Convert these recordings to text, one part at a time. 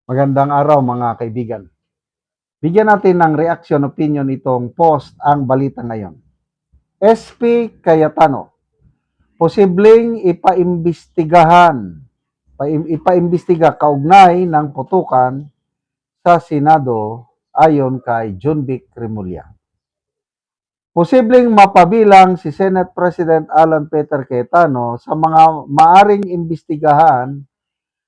Magandang araw mga kaibigan. Bigyan natin ng reaction opinion itong post ang balita ngayon. SP Cayetano, posibleng ipaimbestiga kaugnay ng putukan sa Senado ayon kay John Vic Remulla. Posibleng mapabilang si Senate President Alan Peter Cayetano sa mga maaring imbestigahan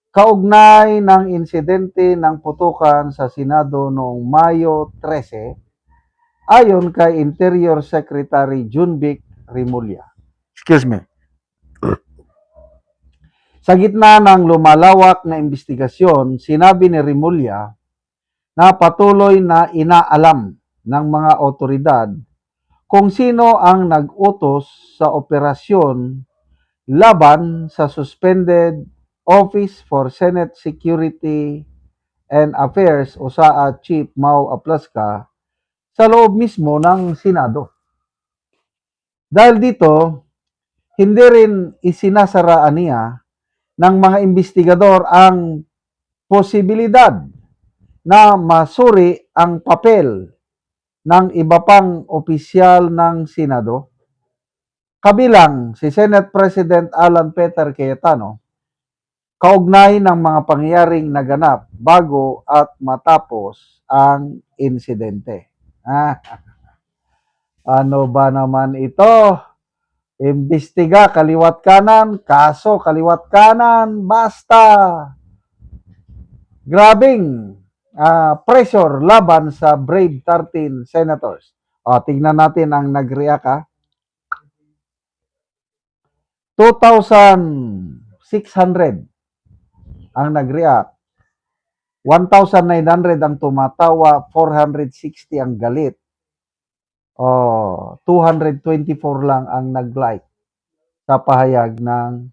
kaugnay ng insidente ng putukan sa Senado noong Mayo 13, ayon kay Interior Secretary Junvic Remulla. Excuse me. Sa gitna ng lumalawak na investigasyon, sinabi ni Remulla na patuloy na inaalam ng mga otoridad kung sino ang nag-utos sa operasyon laban sa suspended Office for Senate Security and Affairs o SAA Chief Mau Aplaska sa loob mismo ng Senado. Dahil dito, hindi rin isinasaraan niya ng mga investigador ang posibilidad na masuri ang papel ng iba pang opisyal ng Senado, kabilang si Senate President Alan Peter Cayetano, kaugnay ng mga pangyayaring naganap bago at matapos ang insidente. Ano ba naman ito? Imbestiga kaliwat kanan, kaso kaliwat kanan, basta. Grabing pressure laban sa brave 13 senators. Tingnan natin ang nag-react ha. 2,600 ang nag-react. 1,900 ang tumatawa, 460 ang galit. 224 lang ang nag-like sa pahayag ng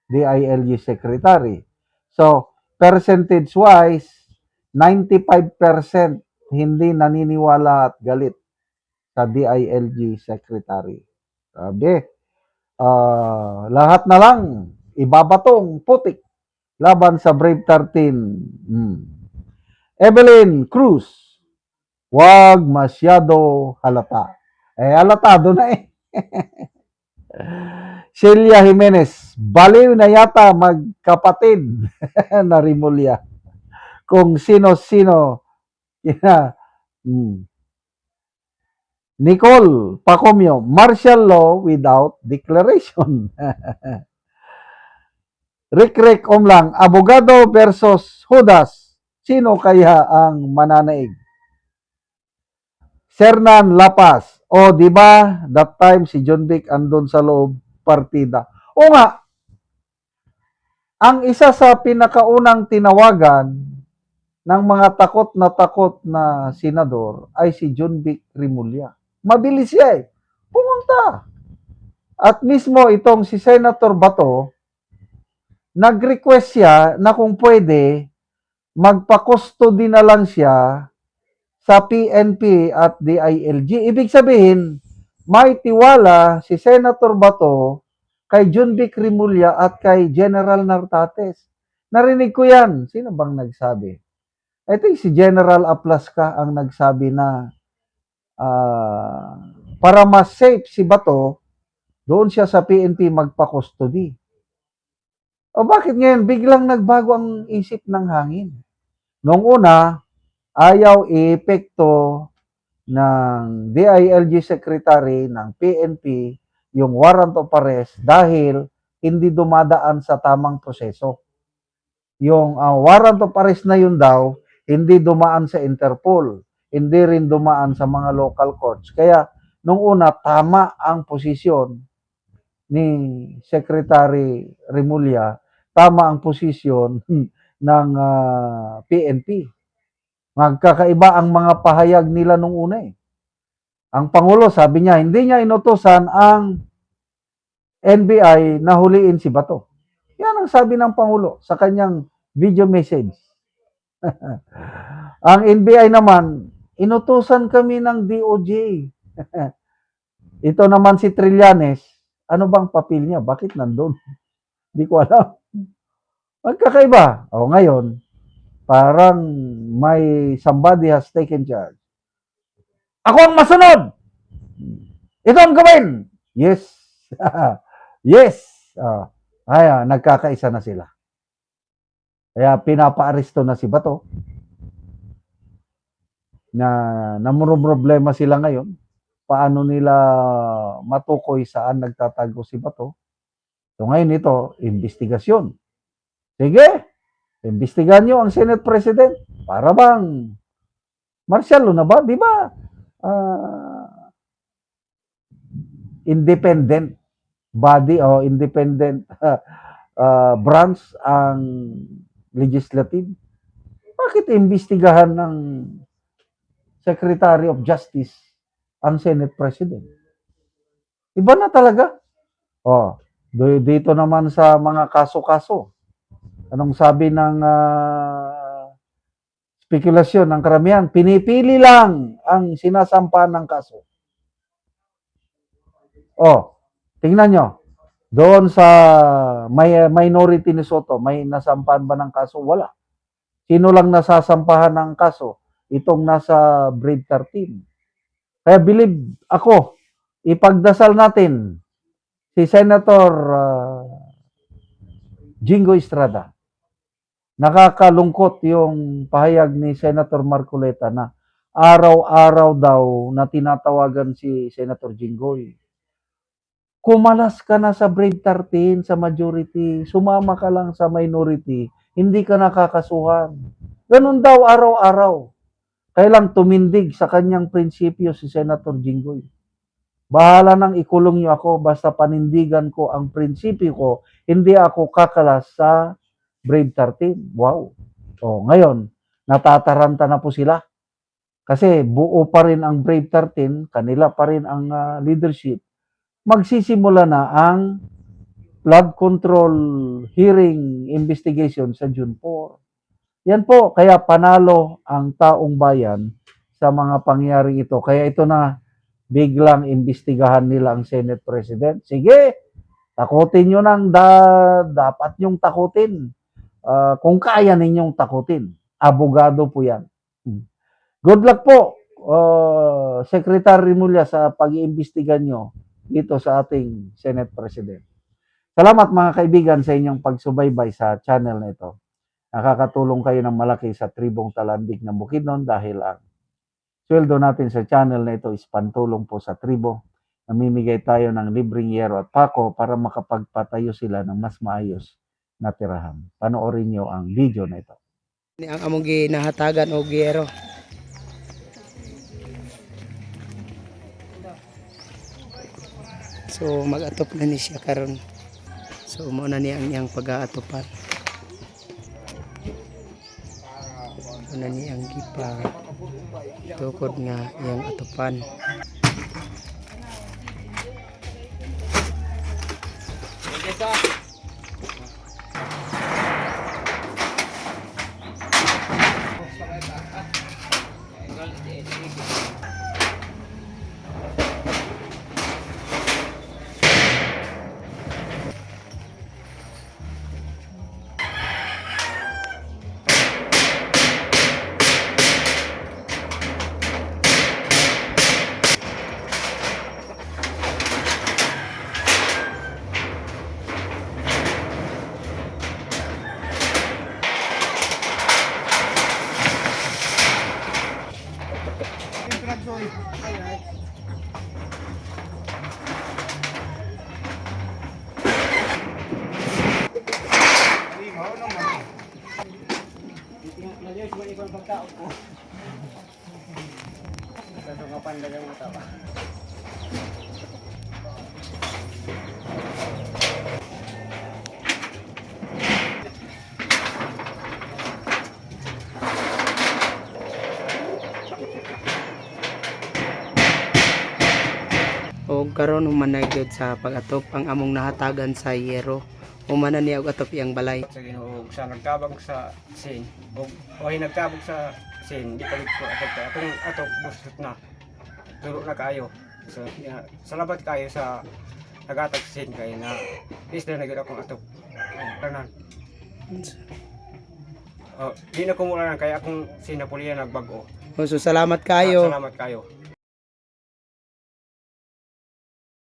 DILG Secretary. So, percentage-wise, 95% hindi naniniwala at galit sa DILG Secretary. Sabi, lahat na lang ibabatong putik laban sa Brave 13. Evelyn Cruz, wag masyado halata. Halatado na eh. Celia Jimenez, baliw na yata magkapatid na Remulla. Kung sino-sino. Nicole Pacomio, martial law without declaration. Rick Omlang, abogado versus Judas. Sino kaya ang mananaig? Sernan Lapas, di ba that time si John Vic andun sa loob partida? O nga, ang isa sa pinakaunang tinawagan ng mga takot na senador ay si John Vic Remulla. Mabilis siya eh. Pumunta. At mismo itong si Senator Bato, nag-request siya na kung pwede, magpa-custody na lang siya sa PNP at DILG. Ibig sabihin, may tiwala si Senator Bato kay John Vic Remulla at kay General Nartates. Narinig ko yan. Sino bang nagsabi? I think si General Aplaska ang nagsabi na para mas safe si Bato, doon siya sa PNP magpa-custody. O bakit ngayon biglang nagbago ang isip ng hangin? Noong una, ayaw i-epekto ng DILG Secretary ng PNP yung warrant of arrest dahil hindi dumadaan sa tamang proseso. Yung warrant of arrest na yun daw, hindi dumaan sa Interpol, hindi rin dumaan sa mga local courts. Kaya nung una, tama ang posisyon ni Secretary Remulla, tama ang posisyon ng PNP. Magkakaiba ang mga pahayag nila nung una eh. Ang Pangulo, sabi niya, hindi niya inutusan ang NBI na huliin si Bato. Yan ang sabi ng Pangulo sa kanyang video message. Ang NBI naman, inutusan kami ng DOJ. Ito naman si Trillanes, ano bang papel niya? Bakit nandun? Hindi ko alam. Magkakaiba. Ngayon, Parang may somebody has taken charge. Ako ang masunod! Ito ang gawin! Yes. Yes. Nagkakaisa na sila. Kaya pinapaaresto na si Bato na namumroblema sila ngayon. Paano nila matukoy saan nagtatago si Bato? So ngayon ito, investigasyon. Sige, imbestigahan nyo ang Senate President. Para bang martial law na ba? Di ba? Independent body o independent branch ang legislative. Bakit imbestigahan ng Secretary of Justice ang Senate President? Iba na talaga. Dito naman sa mga kaso-kaso. Anong sabi ng spekulasyon ng karamihan? Pinipili lang ang sinasampahan ng kaso. Tingnan nyo. Doon sa minority ni Soto, may nasampahan ba ng kaso? Wala. Sino lang nasasampahan ng kaso? Itong nasa Breed 13. Kaya believe ako, ipagdasal natin si Senator Jingo Estrada. Nakakalungkot yung pahayag ni Senator Marcoleta na araw-araw daw na tinatawagan si Senator Jinggoy. Kumalas ka na sa Breed 13, sa majority, sumama ka lang sa minority, hindi ka nakakasuhan. Ganun daw araw-araw. Kailang tumindig sa kanyang prinsipyo si Senator Jinggoy. Bahala nang ikulong niyo ako, basta panindigan ko ang prinsipyo ko, hindi ako kakalas sa Breed 13. Wow. Ngayon, natataranta na po sila. Kasi buo pa rin ang Brave 13, kanila pa rin ang leadership. Magsisimula na ang flood control hearing investigation sa June 4. Yan po, kaya panalo ang taong bayan sa mga pangyayaring ito. Kaya ito na, biglang imbestigahan nila ang Senate President. Sige, takutin nyo nang dapat nyong takutin. Kung kaya ninyong takutin. Abogado po yan. Good luck po, Secretary Mulya, sa pag-iimbestiga nyo dito sa ating Senate President. Salamat mga kaibigan sa inyong pagsubaybay sa channel na ito. Nakakatulong kayo ng malaki sa tribong Talandig ng Bukidnon dahil ang sweldo natin sa channel na ito is pantulong po sa tribo. Namimigay tayo ng libreng yero at pako para makapagpatayo sila ng mas maayos na tirahan. Panoorin nyo ang video na ito. Ang among ginahatagan og yero. So mag-atop na ni siya karon. So mo na niya ang iyang pag-aatopan. Ano niya ang gipa tukod nga iyang atopan. O karon humanay gyud sa pag-atop ang among nahatagan sa yero. Humana niya og atop iyang balay. Sa Ginoo sa nagtabag sa sin o nagtabag sa sin di palit ko atong atop busot na duro na kayo so salamat kayo sa nagatag sin kay na isda na gyud akong atop tanan Di na kumularan kaya akong si Napoleon nagbago. So salamat kayo. Salamat kayo.